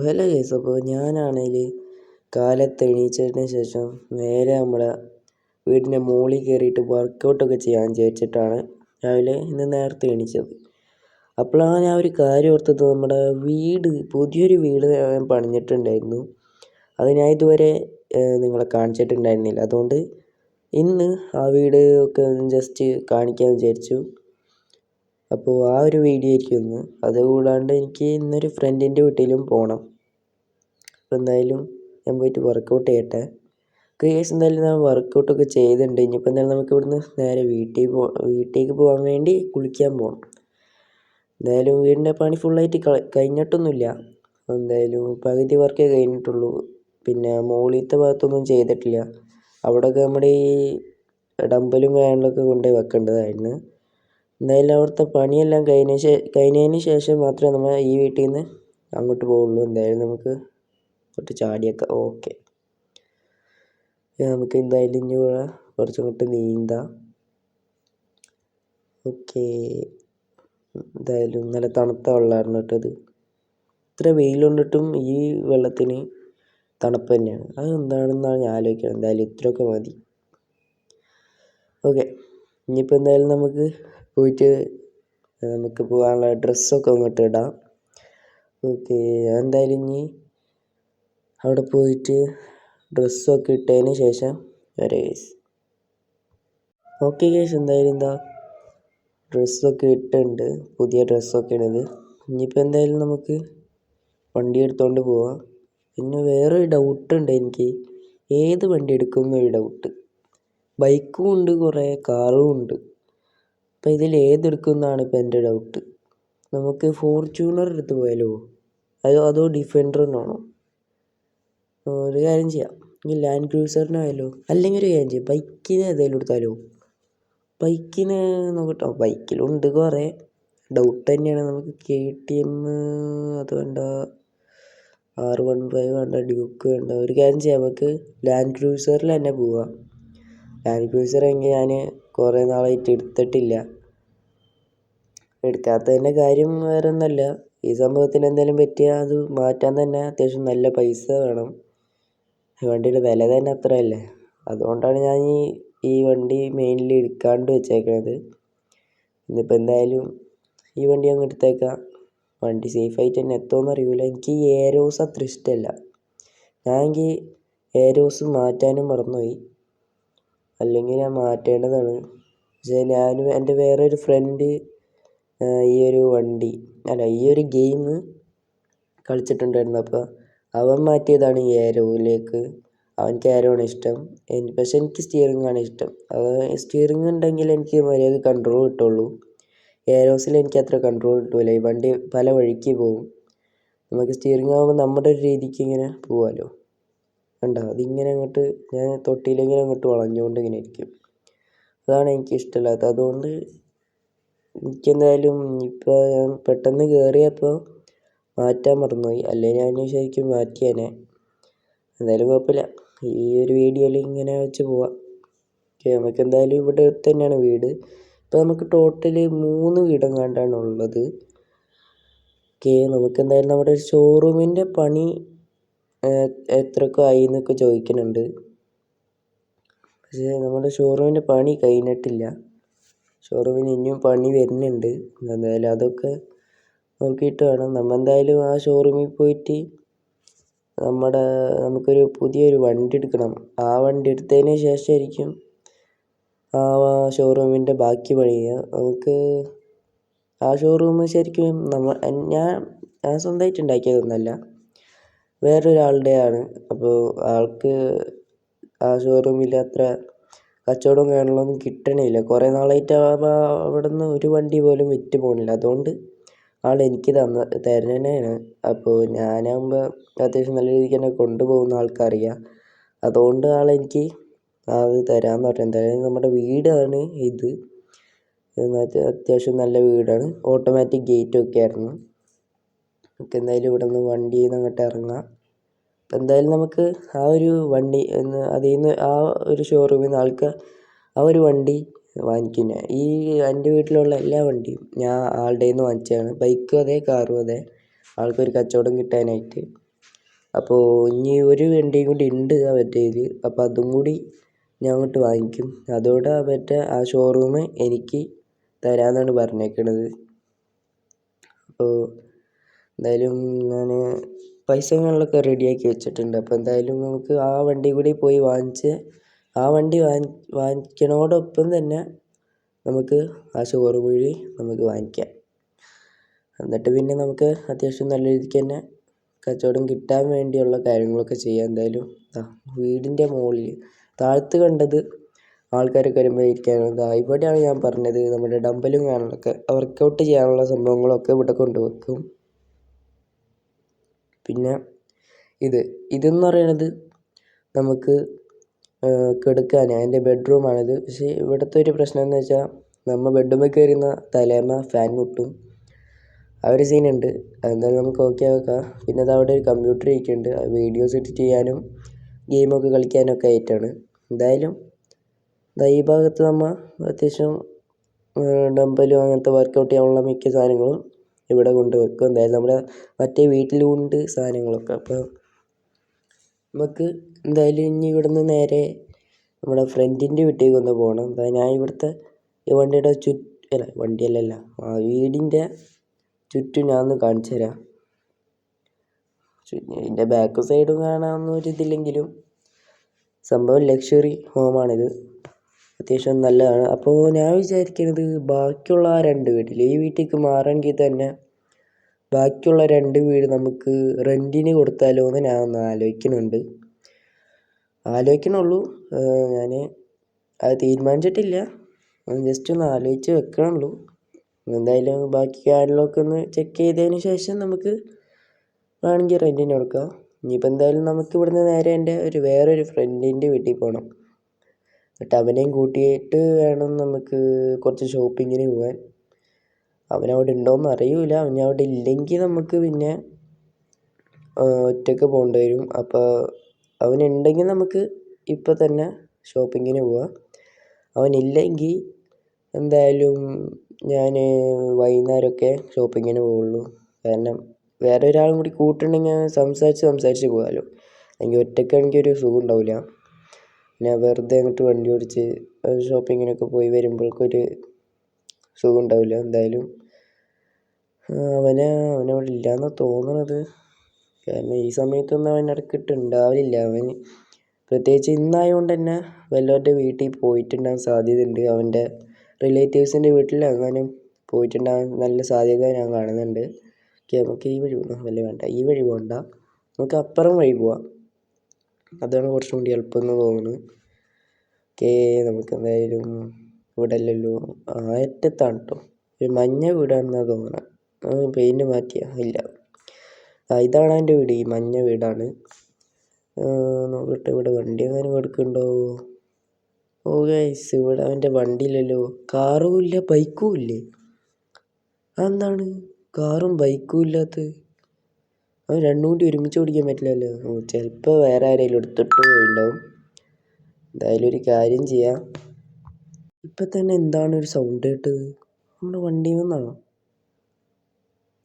Hello guys, അപ്പോൾ ഞാനാണെങ്കിൽ കാലത്ത് എണീച്ചതിന് ശേഷം നേരെ നമ്മുടെ വീടിൻ്റെ മുകളിൽ കയറിയിട്ട് വർക്കൗട്ടൊക്കെ ചെയ്യാൻ വിചാരിച്ചിട്ടാണ് രാവിലെ ഇന്ന് നേരത്തെ എണീച്ചത്. അപ്പോഴാണ് ഞാൻ ഒരു കാര്യം ഓർത്തത്, നമ്മുടെ പുതിയൊരു വീട് ഞാൻ പണിഞ്ഞിട്ടുണ്ടായിരുന്നു. അത് ഞാൻ ഇതുവരെ നിങ്ങളെ കാണിച്ചിട്ടുണ്ടായിരുന്നില്ല. അതുകൊണ്ട് ഇന്ന് ആ വീട് ഒക്കെ ജസ്റ്റ് കാണിക്കാൻ വിചാരിച്ചു. അപ്പോൾ ആ ഒരു വീഡിയോ ആയിരിക്കും ഇന്ന്. അതുകൂടാണ്ട് എനിക്ക് ഇന്നൊരു ഫ്രണ്ടിൻ്റെ വീട്ടിലും പോകണം. അപ്പോൾ എന്തായാലും ഞാൻ പോയിട്ട് വർക്കൗട്ട് ചെയ്യട്ടെ. കേസ് എന്തായാലും ഞാൻ വർക്കൗട്ടൊക്കെ ചെയ്തിട്ടുണ്ട്. ഇനിയിപ്പോൾ എന്തായാലും നമുക്ക് ഇവിടുന്ന് നേരെ വീട്ടിലേക്ക് പോകാൻ വേണ്ടി കുളിക്കാൻ പോകണം. എന്തായാലും വീടിൻ്റെ പണി ഫുള്ളായിട്ട് കഴിഞ്ഞിട്ടൊന്നുമില്ല. എന്തായാലും പകുതി വർക്കേ കഴിഞ്ഞിട്ടുള്ളൂ. പിന്നെ മുകളിലത്തെ ഭാഗത്തൊന്നും ചെയ്തിട്ടില്ല. അവിടെയൊക്കെ നമ്മുടെ ഈ ഡമ്പലും കാര്യങ്ങളൊക്കെ കൊണ്ടുപോയി വെക്കേണ്ടതായിരുന്നു. എന്തായാലും അവിടുത്തെ പണിയെല്ലാം കഴിഞ്ഞതിന് ശേഷം മാത്രമേ നമ്മൾ ഈ വീട്ടിൽ നിന്ന് അങ്ങോട്ട് പോവുള്ളൂ. എന്തായാലും നമുക്ക് കുറച്ച് ചാടിയൊക്കെ ഓക്കെ. നമുക്ക് എന്തായാലും ഇനി കുറച്ചങ്ങോട്ട് നീന്താം. ഓക്കെ. എന്തായാലും നല്ല തണുത്ത വെള്ളമായിരുന്നു കേട്ടത്. ഇത്ര വെയിലുണ്ടിട്ടും ഈ വെള്ളത്തിന് തണുപ്പ് തന്നെയാണ്. അത് എന്താണെന്നാണ് ഞാൻ ആലോചിക്കുന്നത്. എന്തായാലും ഇത്രയൊക്കെ മതി. ഓക്കെ, ഇനിയിപ്പോൾ എന്തായാലും നമുക്ക് പോകാനുള്ള ഡ്രസ്സൊക്കെ അങ്ങോട്ട് ഇടാം. ഓക്കെ, എന്തായാലും ഇനി അവിടെ പോയിട്ട് ഡ്രസ്സൊക്കെ ഇട്ടതിന് ശേഷം വരെ ഗൈസ്. ഓക്കെ ഗൈസ്, എന്തായാലും ഡ്രസ്സൊക്കെ ഇട്ടുണ്ട്. പുതിയ ഡ്രസ്സൊക്കെ ഇടത്. ഇനിയിപ്പോൾ എന്തായാലും നമുക്ക് വണ്ടി എടുത്തുകൊണ്ട് പോവാം. പിന്നെ വേറൊരു ഡൗട്ടുണ്ട് എനിക്ക്, ഏത് വണ്ടി എടുക്കും എന്നൊരു ഡൗട്ട്. ബൈക്കും ഉണ്ട്, കുറേ കാറും ഉണ്ട്. അപ്പോൾ ഇതിൽ ഏതെടുക്കും എന്നാണ് ഇപ്പോൾ എൻ്റെ ഡൗട്ട്. നമുക്ക് ഫോർച്യൂണർ എടുത്ത് പോയാലോ, അതോ ഡിഫൻഡറിനാണോ? ഒരു കാര്യം ചെയ്യാം, ഈ ലാൻഡ് ക്രൂസറിനായാലോ, അല്ലെങ്കിൽ ഒരു കാര്യം ചെയ്യാം, ബൈക്കിന് ഏതെങ്കിലും എടുത്താലോ. ബൈക്കിന് നോക്കട്ടോ, ബൈക്കിലുണ്ട് കുറേ. ഡൗട്ട് തന്നെയാണ്. നമുക്ക് KTM അത് വേണ്ട, R15 വേണ്ട, ഡ്യൂക്ക് വേണ്ട. ഒരു കാര്യം ചെയ്യാം, നമുക്ക് ലാൻഡ് ക്രൂസറിൽ തന്നെ പോവാം. ലാൻഡ് ക്രൂസർ എങ്കിൽ ഞാൻ കുറേ നാളായിട്ട് എടുത്തിട്ടില്ല. എടുക്കാത്തതിൻ്റെ കാര്യം വേറെ ഒന്നുമല്ല, ഈ സംഭവത്തിന് എന്തെങ്കിലും പറ്റിയാൽ അത് മാറ്റാൻ തന്നെ അത്യാവശ്യം നല്ല പൈസ വേണം. വണ്ടിയുടെ വില തന്നെ അത്രയല്ലേ. അതുകൊണ്ടാണ് ഞാൻ ഈ വണ്ടി മെയിൻലി എടുക്കാണ്ട് വെച്ചേക്കുന്നത്. ഇന്നിപ്പോൾ എന്തായാലും ഈ വണ്ടി അങ്ങ് എടുത്തേക്കാം. വണ്ടി സേഫായിട്ട് തന്നെ എത്തുമെന്ന് അറിയില്ല. എനിക്ക് ഈ എയറോസ് അത്ര ഇഷ്ടമല്ല. ഞാനെങ്കിൽ എയറോസ് മാറ്റാനും മറന്നുപോയി, അല്ലെങ്കിൽ ഞാൻ മാറ്റേണ്ടതാണ്. പക്ഷേ ഞാനും എൻ്റെ വേറൊരു ഫ്രണ്ട് ഈ ഒരു ഗെയിം കളിച്ചിട്ടുണ്ടായിരുന്നു. അപ്പോൾ അവൻ മാറ്റിയതാണ് ഈ എയറോയിലേക്ക്. അവൻക്ക് എയറോ ആണ് ഇഷ്ടം, പക്ഷെ എനിക്ക് സ്റ്റിയറിംഗ് ആണ് ഇഷ്ടം. സ്റ്റിയറിംഗ് ഉണ്ടെങ്കിൽ എനിക്ക് മര്യാദ കൺട്രോൾ കിട്ടുള്ളൂ. എയറോസിൽ എനിക്ക് അത്ര കൺട്രോൾ കിട്ടില്ല. ഈ വണ്ടി പല വഴിക്ക് പോകും. നമുക്ക് സ്റ്റിയറിംഗ് ആകുമ്പോൾ നമ്മുടെ ഒരു രീതിക്ക് ഇങ്ങനെ പോകാമല്ലോ. കണ്ടോ, അതിങ്ങനെ അങ്ങോട്ട് ഞാൻ തൊട്ടിയിലിങ്ങനെ അങ്ങോട്ട് വളഞ്ഞുകൊണ്ട് ഇങ്ങനെ ഇരിക്കും. അതാണ് എനിക്ക് ഇഷ്ടമില്ലാത്തത്. അതുകൊണ്ട് എനിക്കെന്തായാലും ഇപ്പോൾ ഞാൻ പെട്ടെന്ന് കയറിയപ്പോൾ മാറ്റാൻ മറന്നുപോയി, അല്ലെങ്കിൽ ഞാൻ ശരിക്കും മാറ്റിയേനെ. എന്തായാലും കുഴപ്പമില്ല, ഈ ഒരു വീഡിയോയിൽ ഇങ്ങനെ വെച്ച് പോവാം. ഓക്കെ, നമുക്ക് എന്തായാലും ഇവിടെ അടുത്ത് തന്നെയാണ് വീട്. ഇപ്പോൾ നമുക്ക് ടോട്ടൽ 3 വീടെങ്ങാണ്ടാണ് ഉള്ളത്. ഓക്കെ, നമുക്ക് എന്തായാലും നമ്മുടെ ഷോറൂമിൻ്റെ പണി എത്രയൊക്കെ ആയി എന്നൊക്കെ ചോദിക്കുന്നുണ്ട്. പക്ഷേ നമ്മുടെ ഷോറൂമിൻ്റെ പണി കഴിഞ്ഞിട്ടില്ല. ഷോറൂമിന് ഇനിയും പണി വരുന്നുണ്ട്. എന്തായാലും അതൊക്കെ നോക്കിയിട്ട് വേണം. നമ്മൾ എന്തായാലും ആ ഷോറൂമിൽ പോയിട്ട് നമുക്കൊരു പുതിയൊരു വണ്ടി എടുക്കണം. ആ വണ്ടി എടുത്തതിന് ശേഷമായിരിക്കും ആ ഷോറൂമിൻ്റെ ബാക്കി പണി ചെയ്യുക. നമുക്ക് ആ ഷോറൂം ശരിക്കും ഞാൻ സ്വന്തമായിട്ട് ഉണ്ടാക്കിയതൊന്നുമല്ല, വേറൊരാളുടെയാണ്. അപ്പോൾ ആൾക്ക് ആ ഷോറൂമിൽ അത്ര കച്ചവടവും കാര്യങ്ങളൊന്നും കിട്ടണില്ല. കുറേ നാളായിട്ട് അവിടെ നിന്ന് ഒരു വണ്ടി പോലും വിറ്റ് പോകണില്ല. അതുകൊണ്ട് ആൾ എനിക്ക് തരണേണ്. അപ്പോൾ ഞാനാകുമ്പോൾ അത്യാവശ്യം നല്ല രീതിക്ക് തന്നെ കൊണ്ടുപോകുന്ന ആൾക്കറിയാം. അതുകൊണ്ട് ആളെനിക്ക് അത് തരാമെന്ന് പറഞ്ഞു. എന്തായാലും നമ്മുടെ വീടാണ് ഇത്. അത്യാവശ്യം നല്ല വീടാണ്. ഓട്ടോമാറ്റിക് ഗേറ്റൊക്കെ ആയിരുന്നു. നമുക്ക് എന്തായാലും ഇവിടെ നിന്ന് വണ്ടിയിൽ നിന്ന് അങ്ങോട്ട് ഇറങ്ങാം. അപ്പം എന്തായാലും നമുക്ക് ആ ഒരു വണ്ടി അതിൽ നിന്ന് ആ ഒരു ഷോറൂമിൽ നിന്ന് ആ ഒരു വണ്ടി വാങ്ങിക്കുന്നത്. ഈ എൻ്റെ വീട്ടിലുള്ള എല്ലാ വണ്ടിയും ഞാൻ ആളുടെ നിന്ന് വാങ്ങിച്ചതാണ്. ബൈക്കും അതെ, കാറും അതെ, ആൾക്കൊരു കച്ചവടം കിട്ടാനായിട്ട്. അപ്പോൾ ഇനി ഒരു വണ്ടിയും കൂടി ഉണ്ട് അവരുടെ കയ്യിൽ. അപ്പോൾ അതും കൂടി ഞാൻ അങ്ങോട്ട് വാങ്ങിക്കും. അതോടെ അവരുടെ ആ ഷോറൂം എനിക്ക് തരാമെന്നാണ് പറഞ്ഞേക്കണത്. അപ്പോൾ എന്തായാലും ഞാൻ പൈസകളൊക്കെ റെഡിയാക്കി വെച്ചിട്ടുണ്ട്. അപ്പോൾ എന്തായാലും നമുക്ക് ആ വണ്ടി കൂടി പോയി വാങ്ങിച്ച് ആ വണ്ടി വാങ്ങിക്കണോടൊപ്പം തന്നെ നമുക്ക് ആ ഷോറൂം വഴി നമുക്ക് വാങ്ങിക്കാം. എന്നിട്ട് പിന്നെ നമുക്ക് അത്യാവശ്യം നല്ല രീതിക്ക് തന്നെ കച്ചവടം കിട്ടാൻ വേണ്ടിയുള്ള കാര്യങ്ങളൊക്കെ ചെയ്യാം. എന്തായാലും വീടിൻ്റെ മുകളിൽ താഴത്ത് കണ്ടത് ആൾക്കാരൊക്കെ വരുമ്പോൾ ഇരിക്കാനുള്ളത്. ഇവിടെയാണ് ഞാൻ പറഞ്ഞത് നമ്മുടെ ഡമ്പലും കാണാനൊക്കെ വർക്കൗട്ട് ചെയ്യാനുള്ള സംഭവങ്ങളൊക്കെ ഇവിടെ കൊണ്ടുവെക്കും. പിന്നെ ഇതെന്ന് പറയണത് നമുക്ക് കിടക്കാൻ എൻ്റെ ബെഡ്റൂമാണിത്. പക്ഷേ ഇവിടുത്തെ ഒരു പ്രശ്നം എന്ന് വെച്ചാൽ നമ്മൾ ബെഡ്റൂമിൽ കയറുന്ന തലേമ ഫാൻ മുട്ടും. ആ ഒരു സീനുണ്ട്. അതെന്തായാലും നമുക്ക് ഓക്കെ ആക്കാം. പിന്നെ അതവിടെ ഒരു കമ്പ്യൂട്ടർ ഇരിക്കുന്നുണ്ട്. വീഡിയോസ് എഡിറ്റ് ചെയ്യാനും ഗെയിമൊക്കെ കളിക്കാനൊക്കെ ആയിട്ടാണ്. എന്തായാലും ഈ ഭാഗത്ത് നമ്മൾ അത്യാവശ്യം ഡമ്പലും അങ്ങനത്തെ വർക്കൗട്ട് ചെയ്യാനുള്ള മിക്ക സാധനങ്ങളും ഇവിടെ കൊണ്ടുവെക്കും. എന്തായാലും നമ്മുടെ മറ്റേ വീട്ടിലുണ്ട് സാധനങ്ങളൊക്കെ. അപ്പോൾ നമുക്ക് എന്തായാലും ഇനി ഇവിടുന്ന് നേരെ നമ്മുടെ ഫ്രണ്ടിൻ്റെ വീട്ടിലേക്ക് ഒന്ന് പോകണം. ഞാൻ ഇവിടുത്തെ ഈ വണ്ടിയുടെ വണ്ടിയല്ലല്ല വീടിൻ്റെ ചുറ്റും ഞാൻ ഒന്ന് കാണിച്ചു തരാം. ഇതിൻ്റെ ബാക്ക് സൈഡും കാണാവുന്നൊരിതില്ലെങ്കിലും സംഭവം ലക്ഷറി ഹോമാണിത്. അത്യാവശ്യം നല്ലതാണ്. അപ്പോൾ ഞാൻ വിചാരിക്കുന്നത് ബാക്കിയുള്ള ആ 2 വീട്ടിൽ ഈ വീട്ടിലേക്ക് മാറണമെങ്കിൽ തന്നെ ബാക്കിയുള്ള 2 വീട് നമുക്ക് റെൻറ്റിന് കൊടുത്താലോ എന്ന് ഞാൻ ഒന്ന് ആലോചിക്കണുള്ളൂ. ഞാൻ അത് തീരുമാനിച്ചിട്ടില്ല. ജസ്റ്റ് ഒന്ന് ആലോചിച്ച് വെക്കണുള്ളൂ. എന്തായാലും ബാക്കി കാര്യങ്ങളൊക്കെ ഒന്ന് ചെക്ക് ചെയ്തതിന് ശേഷം നമുക്ക് വേണമെങ്കിൽ റെൻറ്റിന് കൊടുക്കാം. ഇനിയിപ്പോൾ എന്തായാലും നമുക്ക് ഇവിടുന്ന് നേരെ എൻ്റെ വേറൊരു ഫ്രണ്ടിൻ്റെ വീട്ടിൽ പോകണം. എന്നിട്ട് അവനെയും കൂട്ടിയിട്ട് വേണം നമുക്ക് കുറച്ച് ഷോപ്പിങ്ങിന് പോകാൻ. അവനവിടെ ഉണ്ടോയെന്ന് അറിയില്ല. അവനവിടെ ഇല്ലെങ്കിൽ നമുക്ക് പിന്നെ ഒറ്റയ്ക്ക് പോകേണ്ടി വരും. അപ്പോൾ അവനുണ്ടെങ്കിൽ നമുക്ക് ഇപ്പോൾ തന്നെ ഷോപ്പിങ്ങിന് പോവാം. അവനില്ലെങ്കിൽ എന്തായാലും ഞാൻ വൈകുന്നേരമൊക്കെ ഷോപ്പിങ്ങിന് പോവുള്ളൂ. കാരണം വേറെ ഒരാളും കൂടി കൂട്ടുണ്ടെങ്കിൽ സംസാരിച്ച് പോകാമല്ലോ. അല്ലെങ്കിൽ ഒറ്റയ്ക്കാണെങ്കിൽ ഒരു സുഖം ഉണ്ടാവില്ല. പിന്നെ വെറുതെ അങ്ങോട്ട് വണ്ടി ഓടിച്ച് ഷോപ്പിങ്ങിനൊക്കെ പോയി വരുമ്പോഴേക്കൊരു സുഖം ഉണ്ടാവില്ല. എന്തായാലും അവനവിടെ ഇല്ലയെന്നാണ് തോന്നണത്. കാരണം ഈ സമയത്തൊന്നും അവൻ ഇടയ്ക്കിട്ടുണ്ടാവില്ല. അവൻ പ്രത്യേകിച്ച് ഇന്നായതുകൊണ്ട് തന്നെ വല്ലവരുടെ വീട്ടിൽ പോയിട്ടുണ്ടാകാൻ സാധ്യതയുണ്ട്. അവൻ്റെ റിലേറ്റീവ്സിൻ്റെ വീട്ടിൽ അങ്ങനെ പോയിട്ടുണ്ടാകാൻ നല്ല സാധ്യത ഞാൻ കാണുന്നുണ്ട്. നമുക്ക് ഈ വഴി പോകണം. വേണ്ട, ഈ വഴി പോകണ്ട, നമുക്ക് അപ്പുറം വഴി പോവാം. അതാണ് കുറച്ചും കൂടി എളുപ്പം എന്ന് തോന്നുന്നു. നമുക്ക് എന്തായാലും ഇവിടെ അല്ലല്ലോ, അറ്റത്താണ് കേട്ടോ. ഒരു മഞ്ഞ വീടാണെന്നാണ് തോന്നുന്നത്. പെയിൻറ്റ് മാറ്റിയാ ഇല്ല, ഇതാണ് എൻ്റെ വീട്. ഈ മഞ്ഞ വീടാണ്. നോക്കട്ടെ ഇവിടെ വണ്ടി അങ്ങനെ കൊടുക്കുന്നുണ്ടോ. ഓ ഗൈസ്, ഇവിടെ അവൻ്റെ വണ്ടിയില്ലല്ലോ. കാറും ഇല്ല, ബൈക്കും ഇല്ലേ. അതെന്താണ് കാറും ബൈക്കും ഇല്ലാത്തത്? അവൻ രണ്ടും കൂടി ഒരുമിച്ച് ഓടിക്കാൻ പറ്റില്ലല്ലോ. ചിലപ്പോൾ വേറെ ആരെങ്കിലും എടുത്തിട്ട് പോയിണ്ടാവും. എന്തായാലും ഒരു കാര്യം ചെയ്യാം. ഇപ്പം തന്നെ എന്താണ് ഒരു സൗണ്ട് കേട്ടത്? നമ്മുടെ വണ്ടിയിൽ നിന്നാണോ?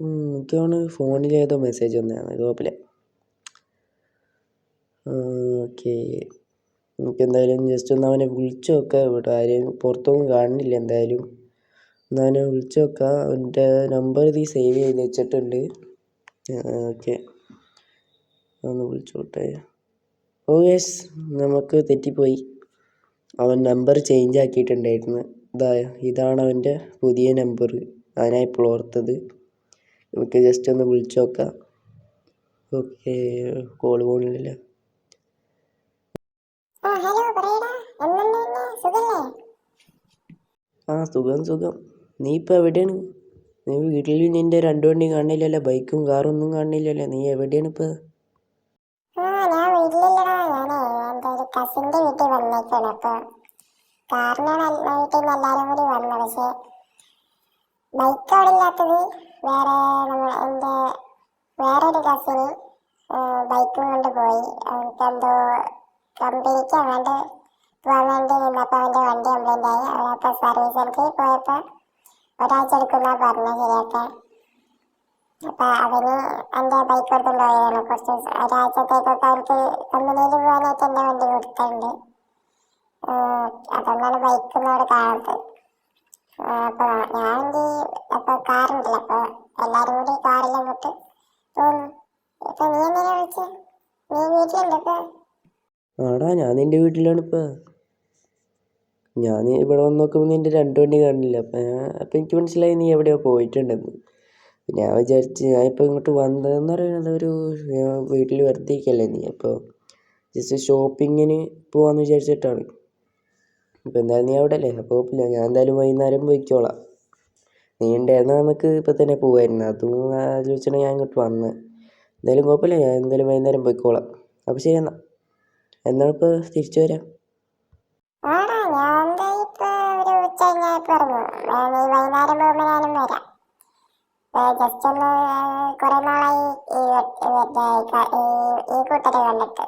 എനിക്കാണ് ഫോണിലേതോ മെസ്സേജ് വന്നതാണ്. കുഴപ്പമില്ല. ഓക്കെ, നമുക്ക് എന്തായാലും ജസ്റ്റ് ഒന്ന് അവനെ വിളിച്ചു നോക്കാം. ഇവിടെ ആരെയും പുറത്തൊന്നും കാണുന്നില്ല. എന്തായാലും ഒന്ന് അവനെ വിളിച്ചു നോക്കാം. അവൻ്റെ നമ്പർ ഇത് സേവ് ചെയ്ത് വെച്ചിട്ടുണ്ട്. ഓക്കെ, ഒന്ന് വിളിച്ചോട്ടെ. ഓ യെസ്, നമുക്ക് തെറ്റിപ്പോയി. അവൻ നമ്പർ ചേഞ്ച് ആക്കിയിട്ടുണ്ടായിരുന്നു. ഇതാണ് അവൻ്റെ പുതിയ നമ്പർ. അവനാണ് ഇപ്പോൾ ഓർത്തത്. നമുക്ക് ജസ്റ്റ് ഒന്ന് വിളിച്ചു നോക്കാം. ഓക്കെ, കോൾ പോകുന്നില്ല. സുഖം. നീ ഇപ്പോൾ എവിടെയാണ്? നീ വീട്ടിൽ നിൻ്റെ 2 വണ്ടിയും കാണില്ലല്ലോ, ബൈക്കും കാറും ഒന്നും കാണില്ലല്ലോ. നീ എവിടെയാണ് ഇപ്പോൾ? ഞാൻ വീട്ടിലില്ലടാ. എൻ്റെ ഒരു കസിൻ്റെ വീട്ടിൽ വന്നേക്കാണ്. അപ്പോൾ കാറിനാണ് വീട്ടിൽ നിന്ന് എല്ലാവരും കൂടി വന്നത്. പക്ഷേ ബൈക്ക് അവിടെ ഇല്ലാത്തത് എൻ്റെ വേറൊരു കസിന് ബൈക്കും കൊണ്ട് പോയി. അവർക്ക് എന്തോ കമ്പനിക്ക് അങ്ങാണ്ട് പോകാൻ വേണ്ടി നിന്നപ്പോൾ അവൻ്റെ വണ്ടി കംപ്ലൈൻ്റ് ആയി. അവരപ്പോൾ സർവീസ് സെൻറ്ററിൽ പോയപ്പോൾ ഒരാഴ്ച എടുക്കുന്ന പറഞ്ഞത് ശരിയാക്കാൻ. അപ്പം അവന് എൻ്റെ ബൈക്ക് കൊടുത്തുകൊണ്ട് പോയതാണ്. കുറച്ച് ഒരാഴ്ചത്തേക്കൊക്കെ അവർക്ക് കമ്പനിയിൽ പോകാനായിട്ട് എൻ്റെ വണ്ടി കൊടുത്തിട്ടുണ്ട്. അതുകൊണ്ടാണ് ബൈക്കൊന്നും അവിടെ കാണാത്തത്. അപ്പോൾ അപ്പോൾ കാറുണ്ടല്ലോ, അപ്പോൾ എല്ലാവരും കൂടി കാറിലങ്ങോട്ട് പോകുന്നു. ഇപ്പം നീ എന്തിനാ വിളിച്ചത്? നീ വീട്ടിലുണ്ട് ഇപ്പം? ആടാ, ഞാൻ നിൻ്റെ വീട്ടിലാണിപ്പോൾ. ഞാൻ ഇവിടെ വന്ന് നോക്കുമ്പോൾ നിൻ്റെ 2 വണ്ടി കാണില്ല. അപ്പം എനിക്ക് മനസ്സിലായി നീ എവിടെയോ പോയിട്ടുണ്ടെന്ന്. ഞാൻ വിചാരിച്ച് ഞാൻ ഇപ്പോൾ ഇങ്ങോട്ട് വന്നതെന്ന് പറയുന്നത് വീട്ടിൽ വെറുതെ ഇരിക്കല്ലേ നീ, അപ്പോൾ ജസ്റ്റ് ഷോപ്പിങ്ങിന് പോകാമെന്ന് വിചാരിച്ചിട്ടാണ്. അപ്പോൾ എന്തായാലും നീ അവിടെ അല്ലേ, അപ്പോൾ കുഴപ്പമില്ല. ഞാൻ എന്തായാലും വൈകുന്നേരം പോയിക്കോളാം. നീ ഉണ്ടായിരുന്നാൽ നമുക്ക് ഇപ്പം തന്നെ പോകുമായിരുന്നു. അതും ആലോചിച്ചാണ് ഞാൻ ഇങ്ങോട്ട് വന്നത്. എന്തായാലും കുഴപ്പമില്ല, ഞാൻ എന്തായാലും വൈകുന്നേരം പോയിക്കോളാം. അപ്പോൾ ശരി എന്നാൽ ഇപ്പോൾ തിരിച്ചു വരാം. ഞാൻ ഇപ്പോൾ ഒരു ഉച്ച കഴിഞ്ഞപ്പോൾ ഇറങ്ങും. നീ വൈകുന്നേരം പോകുമ്പോൾ ഞാനും വരാം. ജസ്റ്റ് ഒന്ന് കുറേ നാളായി ഈ കൂട്ടരെ കണ്ടിട്ട്,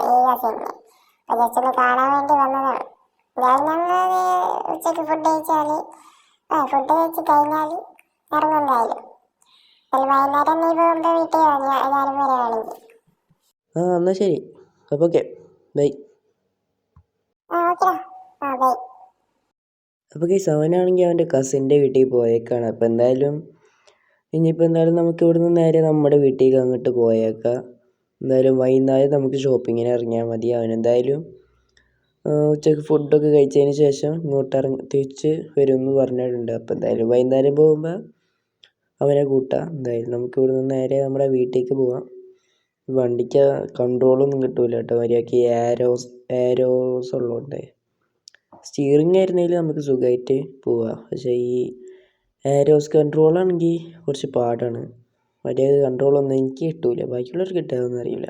ഈ കസിനെ. അപ്പോൾ ജസ്റ്റ് ഒന്ന് കാണാൻ വേണ്ടി വന്നതാണ്. ഞങ്ങൾ ഉച്ചയ്ക്ക് ഫുഡ് കഴിച്ച് കഴിഞ്ഞാൽ ഇറങ്ങുന്നതായാലും. വൈകുന്നേരം നീ പോകുമ്പോൾ വീട്ടിൽ ഞാനും വരികയാണെങ്കിൽ. എന്നാൽ ശരി. അപ്പോൾ ഓക്കെ, ബൈ. ഓക്കെടാ, ബൈ. അപ്പോൾ അവനാണെങ്കിൽ അവൻ്റെ കസിൻ്റെ വീട്ടിൽ പോയേക്കാണ്. അപ്പോൾ എന്തായാലും ഇനിയിപ്പോൾ എന്തായാലും നമുക്ക് ഇവിടുന്ന് നേരെ നമ്മുടെ വീട്ടിലേക്ക് അങ്ങോട്ട് പോയേക്കാം. എന്തായാലും വൈകുന്നേരം നമുക്ക് ഷോപ്പിങ്ങിന് ഇറങ്ങിയാൽ മതി. അവനെന്തായാലും ഉച്ചയ്ക്ക് ഫുഡൊക്കെ കഴിച്ചതിന് ശേഷം ഇങ്ങോട്ട് തിരിച്ച് വരുമെന്ന് പറഞ്ഞിട്ടുണ്ട്. അപ്പോൾ എന്തായാലും വൈകുന്നേരം പോകുമ്പോൾ അവനെ കൂട്ടാം. എന്തായാലും നമുക്ക് ഇവിടുന്ന് നേരെ നമ്മുടെ വീട്ടിലേക്ക് പോവാം. വണ്ടിക്ക് കൺട്രോളൊന്നും കിട്ടില്ല കേട്ടോ, മര്യാദയ്ക്ക് ഏരോസ് ഉള്ളതുകൊണ്ട്. സ്റ്റിയറിംഗ് ആയിരുന്നെങ്കിൽ നമുക്ക് സുഖമായിട്ട് പോവാം. പക്ഷേ ഈ ഏരോസ് കൺട്രോളാണെങ്കിൽ കുറച്ച് പാടാണ്. മര്യാദ കൺട്രോളൊന്നും എനിക്ക് കിട്ടൂല, ബാക്കിയുള്ളവർക്ക് കിട്ടാമെന്ന് അറിയില്ല.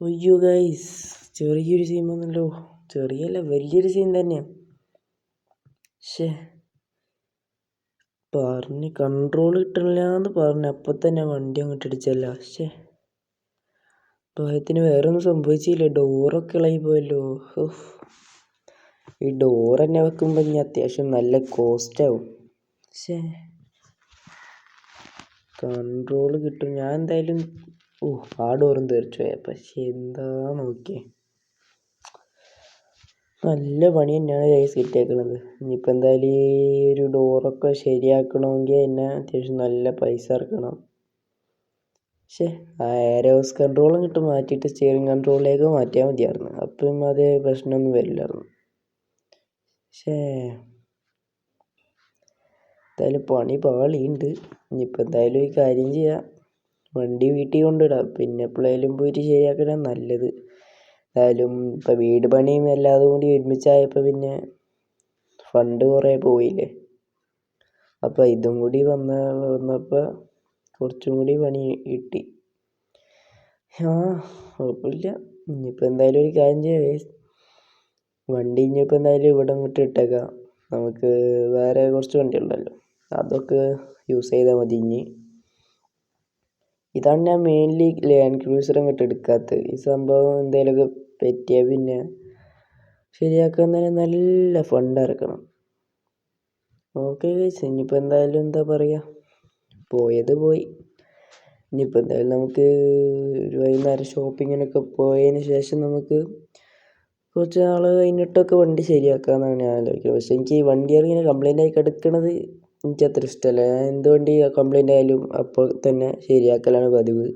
ഒയ്യോ ഗൈസ്, ചെറിയൊരു സീൻ വന്നല്ലോ. ചെറിയല്ല, വലിയൊരു സീൻ തന്നെയാണ്. പറഞ്ഞ് കൺട്രോൾ കിട്ടണില്ല എന്ന് പറഞ്ഞ് അപ്പം തന്നെ വണ്ടി അങ്ങോട്ട് ഇടിച്ചല്ല. ഭയത്തിന് വേറെ ഒന്നും സംഭവിച്ചില്ല. ഡോറൊക്കെ ഇളകി പോയല്ലോ. ഈ ഡോർ തന്നെ വെക്കുമ്പോൾ ഇനി അത്യാവശ്യം നല്ല കോസ്റ്റാവും. കൺട്രോൾ കിട്ടും. ഞാൻ എന്തായാലും ആ ഡോറും തീർച്ചു പോയാൽ. പക്ഷെ എന്താ നോക്കിയേ, നല്ല പണി തന്നെയാണ് ഗൈസ് കിട്ടിയേക്കണത്. ഇനിയിപ്പോൾ എന്തായാലും ഈ ഒരു ഡോറൊക്കെ ശരിയാക്കണമെങ്കിൽ എന്നെ അത്യാവശ്യം നല്ല പൈസ ഇറക്കണം. ആ ഏരോസ് കൺട്രോളും കിട്ടും മാറ്റിയിട്ട് സ്റ്റിയറിംഗ് കൺട്രോളിലേക്ക് മാറ്റിയാൽ മതിയായിരുന്നു. അപ്പം അതേ പ്രശ്നമൊന്നും വരില്ലായിരുന്നു. എന്തായാലും പണി പാളിയുണ്ട്. ഇനിയിപ്പോൾ എന്തായാലും ഈ കാര്യം ചെയ്യാം, വണ്ടി വീട്ടിൽ കൊണ്ടിടാം. പിന്നെ എപ്പോഴേലും പോയിട്ട് ശരിയാക്കണം നല്ലത്. എന്തായാലും ഇപ്പം വീട് പണിയും എല്ലാതും കൂടി ഒരുമിച്ചായപ്പോൾ പിന്നെ ഫണ്ട് കുറേ പോയില്ലേ. അപ്പം ഇതും കൂടി വന്നപ്പോൾ കുറച്ചും കൂടി പണി കിട്ടി. കുഴപ്പമില്ല. ഇനിയിപ്പോൾ എന്തായാലും ഒരു കാര്യം ചെയ്യാം, വണ്ടി ഇനിയിപ്പോൾ എന്തായാലും ഇവിടെ അങ്ങോട്ട് ഇട്ടേക്കാം. നമുക്ക് വേറെ കുറച്ച് വണ്ടികളുണ്ടല്ലോ, അതൊക്കെ യൂസ് ചെയ്താൽ മതി. ഇതാണ് ഞാൻ മെയിൻലി ലാൻഡ് ക്രൂസർ അങ്ങോട്ട് എടുക്കാത്തത്. ഈ സംഭവം എന്തെങ്കിലുമൊക്കെ പറ്റിയാൽ പിന്നെ ശരിയാക്കാൻ തന്നെ നല്ല ഫണ്ട് ഇറക്കണം. ഓക്കെ ഗൈസ്, ഇനിയിപ്പോൾ എന്തായാലും എന്താ പറയുക, പോയത് പോയി. ഇനിയിപ്പോൾ എന്തായാലും നമുക്ക് ഒരു വൈകുന്നേരം ഷോപ്പിങ്ങിനൊക്കെ പോയതിന് ശേഷം നമുക്ക് കുറച്ച് നാൾ കഴിഞ്ഞിട്ടൊക്കെ വണ്ടി ശരിയാക്കാമെന്നാണ് ഞാൻ ആലോചിക്കുന്നത്. പക്ഷേ എനിക്ക് ഈ വണ്ടി ഇങ്ങനെ കംപ്ലൈൻ്റ് ആയി കിടക്കണത് എനിക്കത്ര ഇഷ്ടമല്ല. ഞാൻ എന്ത് വണ്ടി കംപ്ലൈൻ്റ് ആയാലും അപ്പോൾ തന്നെ ശരിയാക്കലാണ് പതിവ്.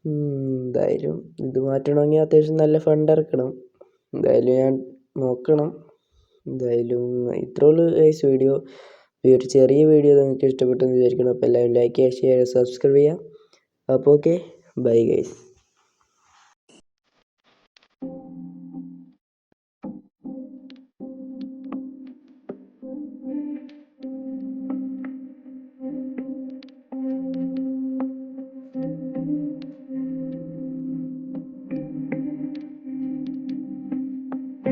എന്തായാലും ഇത് മാറ്റണമെങ്കിൽ അത്യാവശ്യം നല്ല ഫണ്ട് ഇറക്കണം. എന്തായാലും ഞാൻ നോക്കണം. എന്തായാലും ഇത്രേ ഉള്ളൂ ഗൈസ് വീഡിയോ. ഈ ഒരു ചെറിയ വീഡിയോ നിങ്ങൾക്ക് ഇഷ്ടപ്പെട്ടെന്ന് വിചാരിക്കണം. അപ്പോൾ എല്ലാവരും ലൈക്ക് ചെയ്യുക, ഷെയർ ചെയ്യുക, സബ്സ്ക്രൈബ് ചെയ്യുക. അപ്പോൾ ഓക്കെ, ബൈ ഗൈസ്.